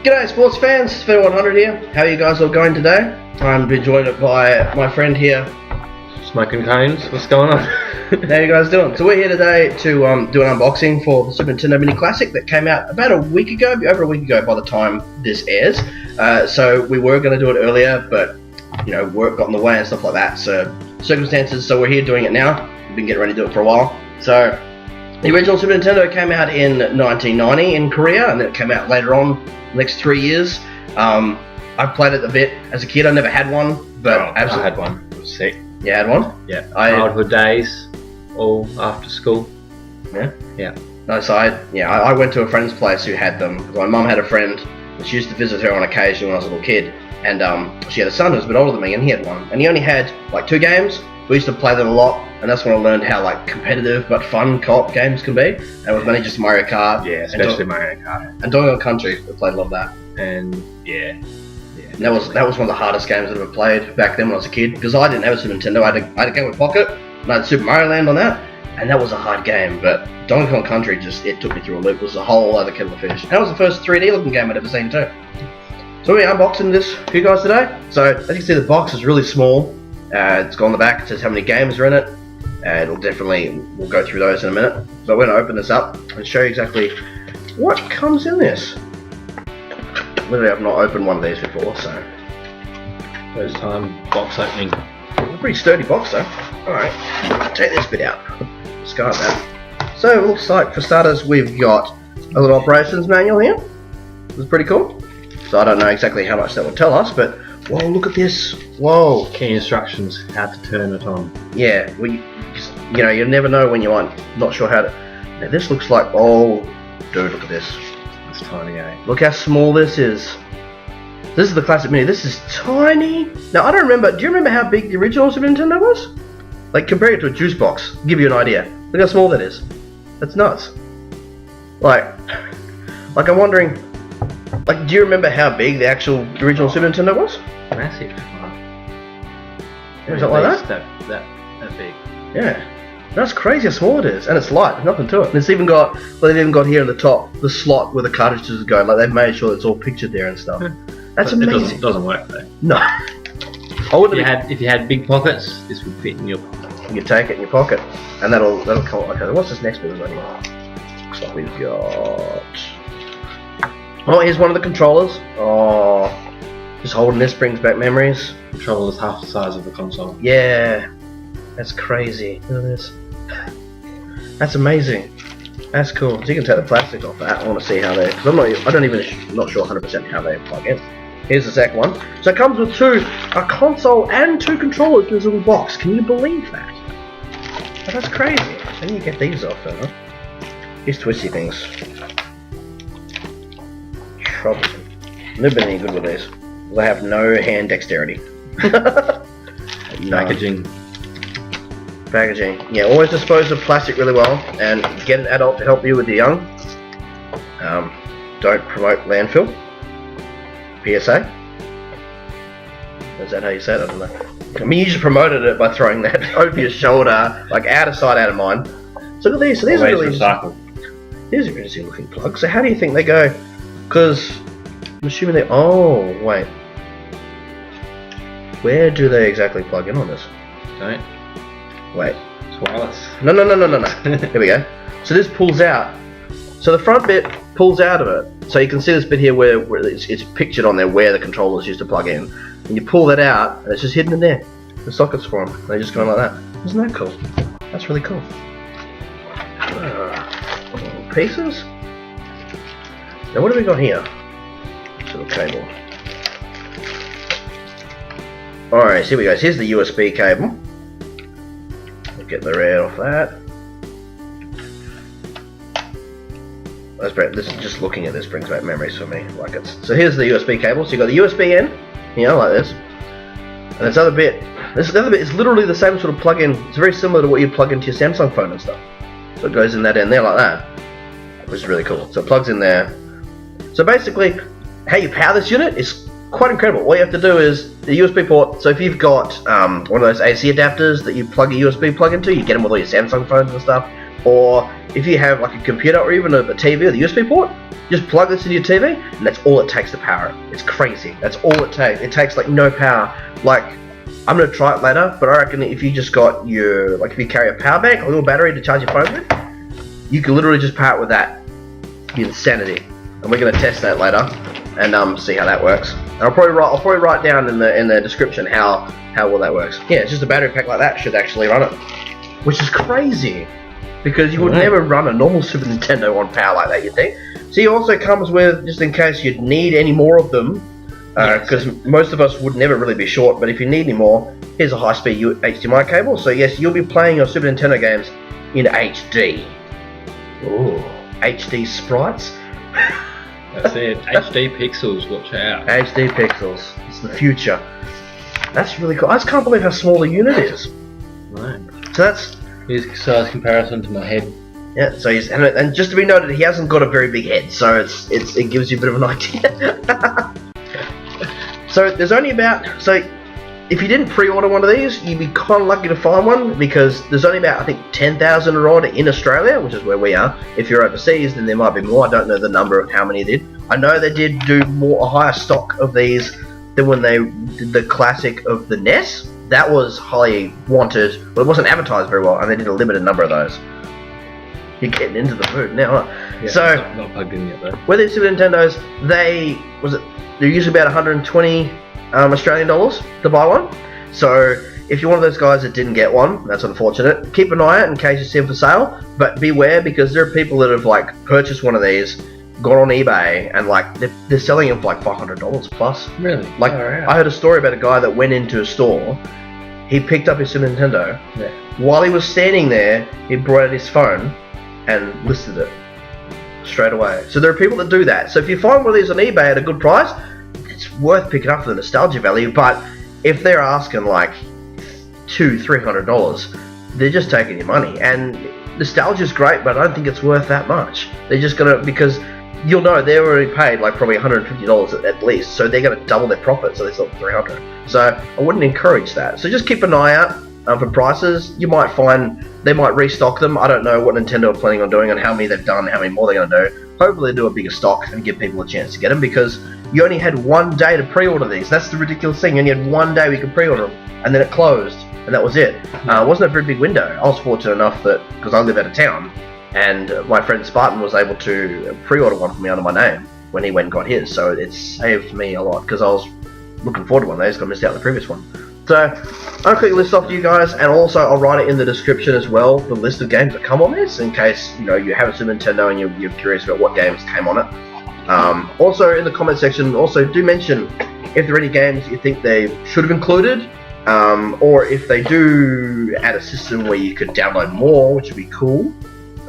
G'day sports fans, it's 100 here. How are you guys all going today? I'm being joined by my friend here, SmknCones. What's going on? How are you guys doing? So we're here today to do an unboxing for the Super Nintendo Mini Classic that came out about a week ago, over a week ago by the time this airs. So we were going to do it earlier, but you know, work got in the way and stuff like that, so circumstances, so we're here doing it now. We've been getting ready to do it for a while. So the original Super Nintendo came out in 1990 in Korea, and then it came out later on, the next 3 years. I've played it a bit as a kid. I never had one, but I had one. It was sick. You had one? Yeah. Childhood days, all after school. Yeah. No, so I went to a friend's place who had them. My mum had a friend, and she used to visit her on occasion when I was a little kid. And she had a son who was a bit older than me, and he had one. And he only had like 2 games. We used to play them a lot, and that's when I learned how like competitive but fun co-op games can be. And it was mainly just Mario Kart. Yeah, especially Mario Kart. And Donkey Kong Country, we played a lot of that. And yeah. And that was one of the hardest games I've ever played back then when I was a kid, because I didn't have a Super Nintendo. I had a Game Boy Pocket, and I had Super Mario Land on that, and that was a hard game. But Donkey Kong Country it took me through a loop. It was a whole other kettle of fish. And that was the first 3D looking game I'd ever seen too. So we're unboxing this for you guys today. So as you can see, the box is really small. It's got on the back, it says how many games are in it. We'll go through those in a minute. So we're going to open this up and show you exactly what comes in this. Literally, I've not opened one of these before, so First time box opening. a pretty sturdy box though. Alright, take this bit out. Discard that. So it looks like, for starters, we've got a little operations manual here. It's pretty cool. So I don't know exactly how much that will tell us, but whoa, look at this. Whoa. Key instructions how to turn it on. Yeah, you know, you never know when you're not sure how to. Now this looks like, oh, dude, look at this. It's tiny, eh? Look how small this is. This is the classic mini. This is tiny. Now I don't remember. Do you remember how big the original Super Nintendo was? Like compare it to a juice box. Give you an idea. Look how small that is. That's nuts. Like I'm wondering. Like, do you remember how big the actual original Super Nintendo was? Massive. Was it like that? That big. Yeah. That's crazy how small it is, and it's light. There's nothing to it. And it's even got, they've even got here in the top the slot where the cartridges go. Like they've made sure it's all pictured there and stuff. That's amazing. It doesn't work though. No. If you had big pockets, this would fit in your pocket. You take it in your pocket, and that'll come. Okay, what's this next bit of here? Looks like we've got. Oh, here's one of the controllers. Oh, just holding this brings back memories. The controller is half the size of the console. Yeah, that's crazy. Look at this. That's amazing. That's cool. So you can take the plastic off that. I want to see how they. Because I'm not sure 100% how they plug in. Here's the second one. So it comes with a console and 2 controllers in this little box. Can you believe that? Oh, that's crazy. Then you get these off, huh? These twisty things. Troublesome. Never been any good with these. I have no hand dexterity. Packaging. Yeah, always dispose of plastic really well, and get an adult to help you with the young. Don't promote landfill. PSA. Is that how you say it? I don't know. I mean, you just promoted it by throwing that over your shoulder, like out of sight, out of mind. So look at these. So these are really recycled. These are interesting looking plugs. So how do you think they go? Because I'm assuming they. Oh wait. Where do they exactly plug in on this? Don't. Wait. It's wireless. No. Here we go. So this pulls out. So the front bit pulls out of it. So you can see this bit here where it's pictured on there where the controllers used to plug in. And you pull that out, and it's just hidden in there. The sockets for them. They just go like that. Isn't that cool? That's really cool. Pieces. Now what have we got here? Little cable. Alright, here we go. Here's the USB cable. We'll get the red off that. That's great. This is just looking at this brings back memories for me. So here's the USB cable. So you got the USB in, like this. And this other bit, other bit is literally the same sort of plug-in. It's very similar to what you plug into your Samsung phone and stuff. So it goes in that end there like that, which is really cool. So it plugs in there. So basically, how you power this unit is quite incredible. All you have to do is the USB port. So if you've got one of those AC adapters that you plug a USB plug into, you get them with all your Samsung phones and stuff. or if you have like a computer or even a TV or the USB port, just plug this into your TV, and that's all it takes to power it. It's crazy. That's all it takes. It takes like no power. Like, I'm gonna try it later, but I reckon if you just got your, like, if you carry a power bank, a little battery to charge your phone with, you can literally just power it with that. Insanity. And we're gonna test that later and see how that works. And I'll probably write down in the description how well that works. Yeah, it's just a battery pack like that should actually run it, which is crazy because you would never run a normal Super Nintendo on power like that, you'd think. So he also comes with, just in case you'd need any more of them, because most of us would never really be short, but if you need any more, here's a high-speed HDMI cable. So yes, you'll be playing your Super Nintendo games in HD. Ooh, HD sprites. That's it. HD pixels, watch out. HD pixels. It's the future. That's really cool. I just can't believe how small the unit is. Right. So that's... Here's a size comparison to my head. Yeah, so he's, and just to be noted, he hasn't got a very big head, so it gives you a bit of an idea. So there's only about, so if you didn't pre-order one of these, you'd be kind of lucky to find one, because there's only about, I think, 10,000 are on in Australia, which is where we are. If you're overseas, then there might be more. I don't know the number of how many they did. I know they did do a higher stock of these than when they did the classic of the NES. That was highly wanted, but it wasn't advertised very well, and they did a limited number of those. You're getting into the mood now, huh? Yeah, so not plugged in yet though. With these Super Nintendos, they're usually about 120 Australian dollars to buy one. So if you're one of those guys that didn't get one, that's unfortunate. Keep an eye out in case you see them for sale, but beware, because there are people that have like purchased one of these, gone on eBay, and like they're selling them for like $500 plus. Really? Like, I heard a story about a guy that went into a store. He picked up his Super Nintendo. Yeah. While he was standing there, he brought out his phone and listed it straight away. So there are people that do that. So if you find one of these on eBay at a good price, it's worth picking up for the nostalgia value. But if they're asking like $200-300, they're just taking your money. And nostalgia's great, but I don't think it's worth that much. They're just gonna, because you'll know they already paid like probably $150 at least, so they're gonna double their profit, so they sell $300. So I wouldn't encourage that. So just keep an eye out for prices. You might find they might restock them. I don't know what Nintendo are planning on doing and how many they've done, how many more they're going to do. Hopefully they do a bigger stock and give people a chance to get them, because you only had one day to pre-order these. That's the ridiculous thing. You only had one day we could pre-order them, and then it closed, and that was it. It wasn't a very big window. I was fortunate enough that, because I live out of town, and my friend Spartan was able to pre-order one for me under my name when he went and got his, so it saved me a lot, because I was looking forward to one of those, because I missed out on the previous one. So I'll quickly list off to you guys, and also I'll write it in the description as well, the list of games that come on this, in case you have a Super Nintendo and you're curious about what games came on it. Also in the comment section, also do mention if there are any games you think they should have included, or if they do add a system where you could download more, which would be cool.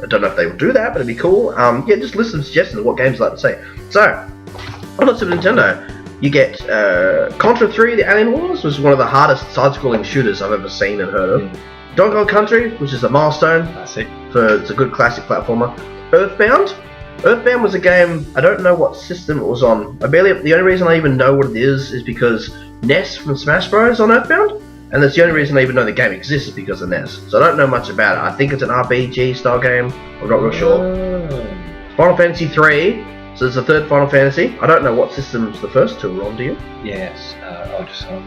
I don't know if they will do that, but it'd be cool. Yeah, just list some suggestions of what games you'd like to see. So on the Super Nintendo, you get Contra 3, the Alien Wars, which is one of the hardest side-scrolling shooters I've ever seen and heard of. Donkey Kong Country, which is a milestone. Classic. It's a good classic platformer. Earthbound. Earthbound was a game, I don't know what system it was on. The only reason I even know what it is because Ness from Smash Bros. On Earthbound. And that's the only reason I even know the game exists is because of Ness. So I don't know much about it. I think it's an RPG style game. I'm not real sure. Final Fantasy 3. So it's the third Final Fantasy. I don't know what systems the first two were on, do you? Yes, I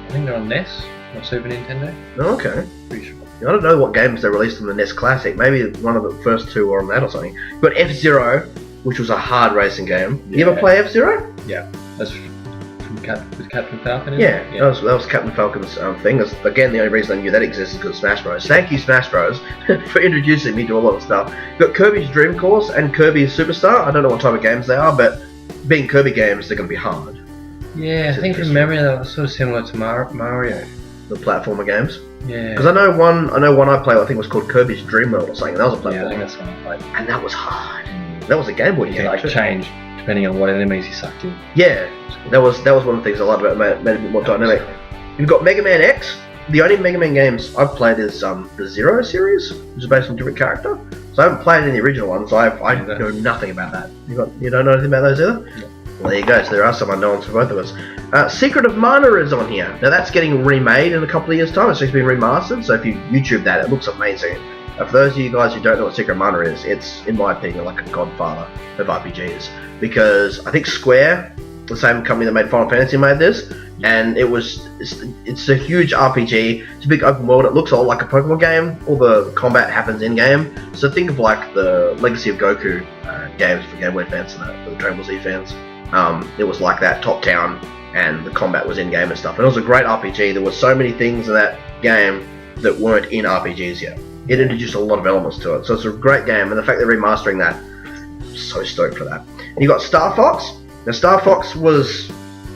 think they're on NES, or Super Nintendo. Oh, okay. Pretty sure. I don't know what games they released on the NES Classic. Maybe one of the first two were on that or something. But F-Zero, which was a hard racing game. Yeah. You ever play F-Zero? Yeah. That's from Captain Falcon, yeah, that was Captain Falcon's thing. That's, again, the only reason I knew that exists is because of Smash Bros. Thank you, Smash Bros, for introducing me to a lot of stuff. You've got Kirby's Dream Course and Kirby's Superstar. I don't know what type of games they are, but being Kirby games, they're going to be hard. Yeah, I think from memory that was sort of similar to Mario. The platformer games. Yeah. Because I know one I played. I think it was called Kirby's Dream World or something. That was a platformer. Yeah, I think that's one I played. And that was hard. That was a Game Boy. You can like change depending on what enemies you sucked in. Yeah, that was one of the things I loved about it. Made it a bit more dynamic. You've got Mega Man X. The only Mega Man games I've played is the Zero series, which is based on a different character. So I haven't played any of the original ones. So I know nothing about that. You don't know anything about those either? No. Well, there you go. So there are some unknowns for both of us. Secret of Mana is on here. Now that's getting remade in a couple of years' time. It's just been remastered. So if you YouTube that, it looks amazing. For those of you guys who don't know what Secret of Mana is, it's, in my opinion, like a godfather of RPGs. Because I think Square, the same company that made Final Fantasy, made this, and it's a huge RPG. It's a big open world. It looks all like a Pokemon game. All the combat happens in game. So think of like the Legacy of Goku games for Game Boy fans and the Dragon Ball Z fans. It was like that, top down, and the combat was in game and stuff. And it was a great RPG. There were so many things in that game that weren't in RPGs yet. It introduced a lot of elements to it. So it's a great game, and the fact they're remastering that, I'm so stoked for that. And you got Star Fox. Now Star Fox was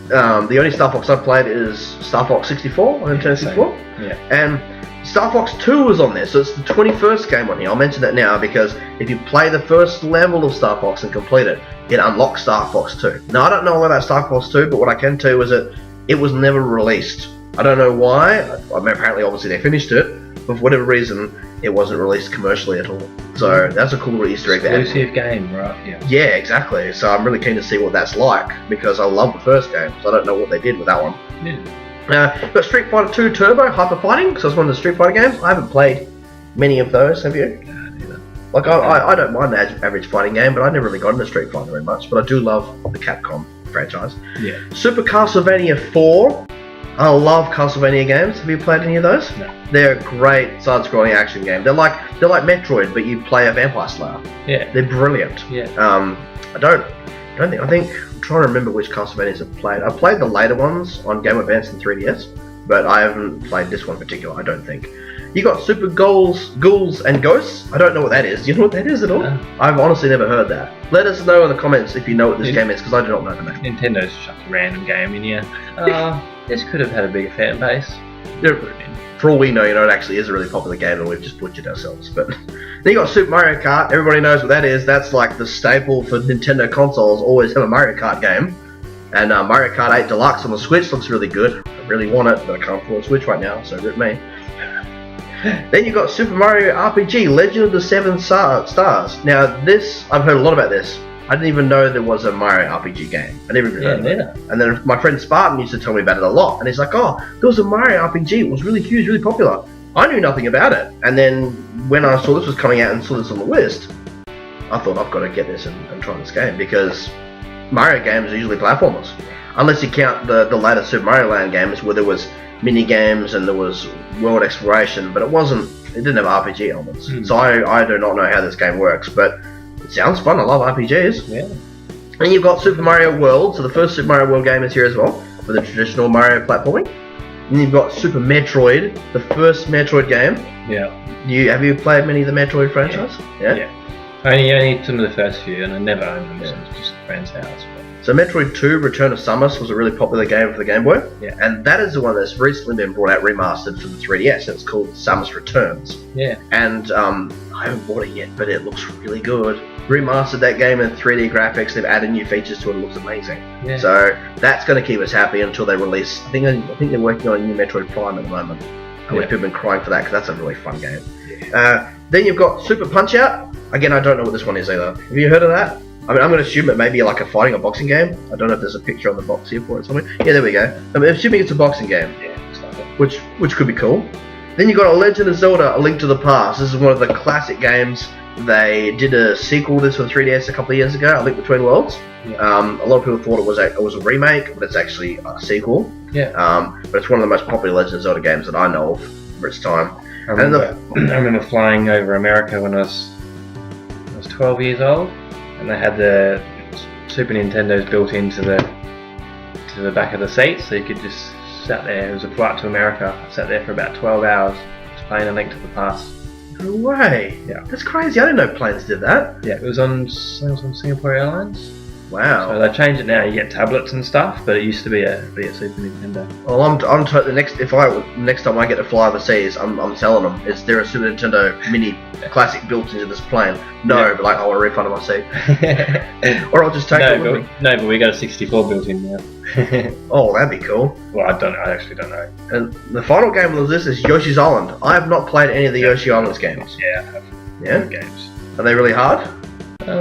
the only Star Fox I've played is Star Fox 64 on Nintendo 64. Yeah. And Star Fox 2 was on there, so it's the 21st game on here. I'll mention that now because if you play the first level of Star Fox and complete it, it unlocks Star Fox 2. Now I don't know about Star Fox 2, but what I can tell you is that it was never released. I don't know why. I mean, apparently, obviously, they finished it, but for whatever reason, it wasn't released commercially at all. So that's a cool little Easter egg there. Exclusive game, right? Yeah. Yeah, exactly. So I'm really keen to see what that's like because I love the first game, so I don't know what they did with that one. Yeah. Got Street Fighter 2 Turbo Hyper Fighting, because it's one of the Street Fighter games. I haven't played many of those. Have you? No, neither. Like I don't mind the average fighting game, but I never really got into Street Fighter very much. But I do love the Capcom franchise. Yeah. Super Castlevania 4. I love Castlevania games. Have you played any of those? No. They're a great side-scrolling action game. They're like Metroid, but you play a vampire slayer. Yeah. They're brilliant. Yeah. I think I'm trying to remember which Castlevanias I've played. I've played the later ones on Game Boy Advance and 3DS, but I haven't played this one in particular, I don't think. You got Super Ghouls and Ghosts. I don't know what that is. Do you know what that is at all? No. I've honestly never heard that. Let us know in the comments if you know what this game is, because I do not know the name. Nintendo's chucked a random game in here. This could have had a bigger fan base. For all we know, it actually is a really popular game and we've just butchered ourselves. But then you got Super Mario Kart. Everybody knows what that is. That's like the staple for Nintendo consoles. Always have a Mario Kart game. And Mario Kart 8 Deluxe on the Switch looks really good. I really want it, but I can't afford a Switch right now, so rip me. Then you got Super Mario RPG Legend of the Seven Stars. Now this, I've heard a lot about this. I didn't even know there was a Mario RPG game. I never even heard of it. And then my friend Spartan used to tell me about it a lot. And he's like, oh, there was a Mario RPG. It was really huge, really popular. I knew nothing about it. And then when I saw this was coming out and saw this on the list, I thought I've got to get this and try this game. Because Mario games are usually platformers. Unless you count the later Super Mario Land games where there was mini games and there was world exploration. But it didn't have RPG elements. So I do not know how this game works. But it sounds fun. I love RPGs. Yeah. And you've got Super Mario World. So the first Super Mario World game is here as well, with the traditional Mario platforming. And you've got Super Metroid, the first Metroid game. Yeah. Have you played many of the Metroid franchise? Yeah. Only some of the first few, and I never owned them. So it was just a friend's house. So Metroid 2 Return of Samus was a really popular game for the Game Boy. Yeah. And that is the one that's recently been brought out remastered for the 3DS. It's called Samus Returns. Yeah. And I haven't bought it yet, but it looks really good. Remastered that game in 3D graphics. They've added new features to it. It looks amazing. Yeah. So that's going to keep us happy until they release. I think they're working on a new Metroid Prime at the moment. And people have been crying for that because that's a really fun game. Yeah. Then you've got Super Punch Out. Again, I don't know what this one is either. Have you heard of that? I mean, I'm going to assume it may be like a fighting or boxing game. I don't know if there's a picture on the box here for it somewhere. Yeah, there we go. I'm assuming it's a boxing game. Yeah, looks like it. Which could be cool. Then you've got A Legend of Zelda: A Link to the Past. This is one of the classic games. They did a sequel to this for the 3DS a couple of years ago, A Link Between Worlds. Yeah. A lot of people thought it was a remake, but it's actually a sequel. Yeah. But it's one of the most popular Legend of Zelda games that I know of for its time. I remember flying over America when I was 12 years old, and they had the Super Nintendos built into the back of the seat, so you could just sat there. It was a flight to America. I sat there for about 12 hours, just playing A Link to the Past. No way! Yeah, that's crazy. I didn't know planes did that. Yeah, it was on Singapore Airlines. Wow. So they changed it now. You get tablets and stuff, but it used to be a Super Nintendo. Well, I'm totally next time I get to fly overseas, I'm telling them is there a Super Nintendo Mini Classic built into this plane? No, but like I want a refund of my seat, or I'll just take it with me. No, but we got a 64 built in now. Oh, that'd be cool. Well, I actually don't know. And the final game on this is Yoshi's Island. I have not played any of the Yoshi Islands games. Yeah, I have. Yeah, games. Are they really hard?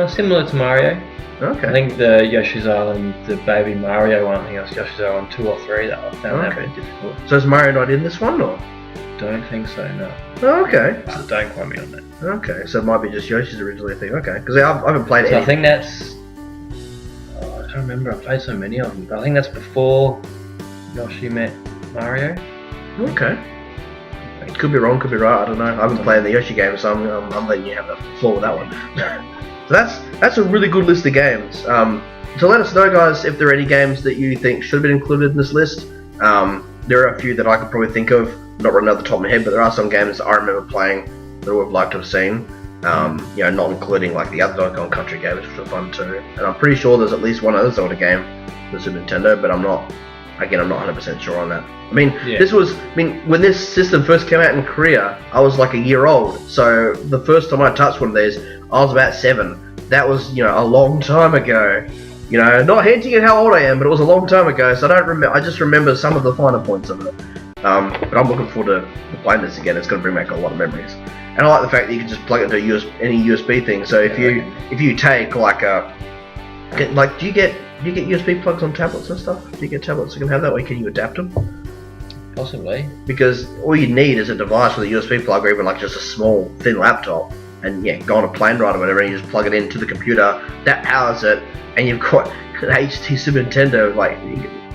Similar to Mario. Okay. I think the Yoshi's Island, the Baby Mario one, I think it was Yoshi's Island 2 or 3 that I found that a bit difficult. So is Mario not in this one, or? don't think so, no. Oh, okay. But don't quote me on that. Okay, so it might be just Yoshi's originally a thing. Okay, because I haven't played So any. I think that's... Oh, I don't remember, I've played so many of them, but I think that's before Yoshi met Mario. Okay. Could be wrong, could be right, I don't know. I haven't played the Yoshi game, so I'm letting you have the floor with that one. So that's a really good list of games. So let us know, guys, if there are any games that you think should have been included in this list. There are a few that I could probably think of, not running out the top of my head, but there are some games that I remember playing that I would have liked to have seen. You know, not including like the other Donkey Kong Country games, which were fun too. And I'm pretty sure there's at least one other Zelda game for Super Nintendo, but I'm not 100% sure on that. I mean, when this system first came out in Korea, I was like a year old. So the first time I touched one of these, I was about 7. That was, you know, a long time ago. You know, not hinting at how old I am, but it was a long time ago. So I don't remember. I just remember some of the finer points of it. But I'm looking forward to playing this again. It's going to bring back a lot of memories. And I like the fact that you can just plug it into any USB thing. So if you take like do you get USB plugs on tablets and stuff? Do you get tablets that can have that, or can you adapt them? Possibly. Because all you need is a device with a USB plug, or even like just a small thin laptop, and yeah, go on a plane ride or whatever, and you just plug it into the computer that powers it, and you've got an HD Super Nintendo. Like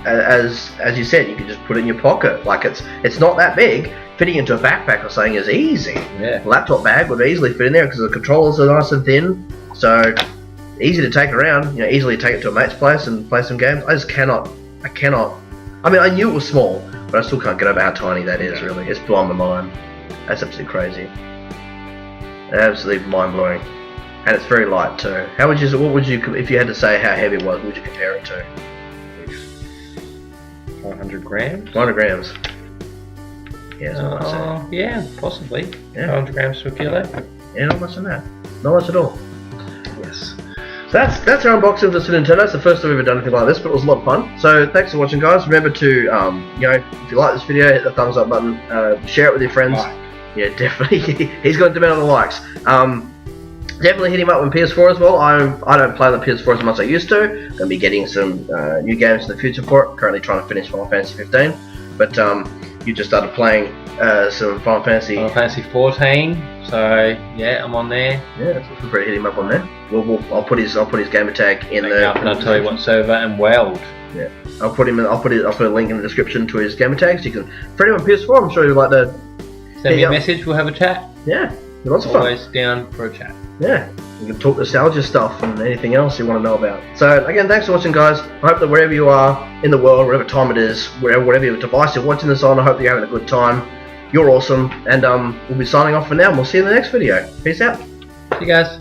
as you said, you can just put it in your pocket. Like it's not that big. Fitting into a backpack or something is easy. Yeah. A laptop bag would easily fit in there because the controllers are nice and thin. So easy to take around. You know, easily take it to a mate's place and play some games. I cannot. I mean, I knew it was small, but I still can't get over how tiny that is. Really, it's blowing my mind. That's absolutely crazy. Absolutely mind blowing. And it's very light too. What would you, if you had to say how heavy it was, what would you compare it to? 100 grams? 100 grams. Yeah, not much. Yeah, possibly. Yeah. 100 grams to a kilo. Yeah, not much than that. Not much at all. Yes. So that's our unboxing of the Super Nintendo. It's the first time we've ever done anything like this, but it was a lot of fun. So thanks for watching, guys. Remember to, you know, if you like this video, hit the thumbs up button. Share it with your friends. Like. Yeah, definitely. He's got to demand on the likes. Definitely hit him up on PS4 as well. I don't play on the PS4 as much as I used to. Going to be getting some new games in the future for it. Currently trying to finish Final Fantasy 15. But you just started playing some Final Fantasy 14. So yeah, I'm on there. Yeah, so feel free to hit him up on there. I'll put his gamer tag in the. And I'll tell you what server and Weld. Yeah, I'll put a link in the description to his gamer tag, so you can. For anyone on PS4, I'm sure you'd like to send me a message. We'll have a chat. Yeah, lots of fun. Always down for a chat. Yeah, you can talk nostalgia stuff and anything else you want to know about. So again, thanks for watching, guys. I hope that wherever you are in the world, whatever time it is, whatever your device you're watching this on, I hope that you're having a good time. You're awesome, and we'll be signing off for now, and we'll see you in the next video. Peace out. See you guys.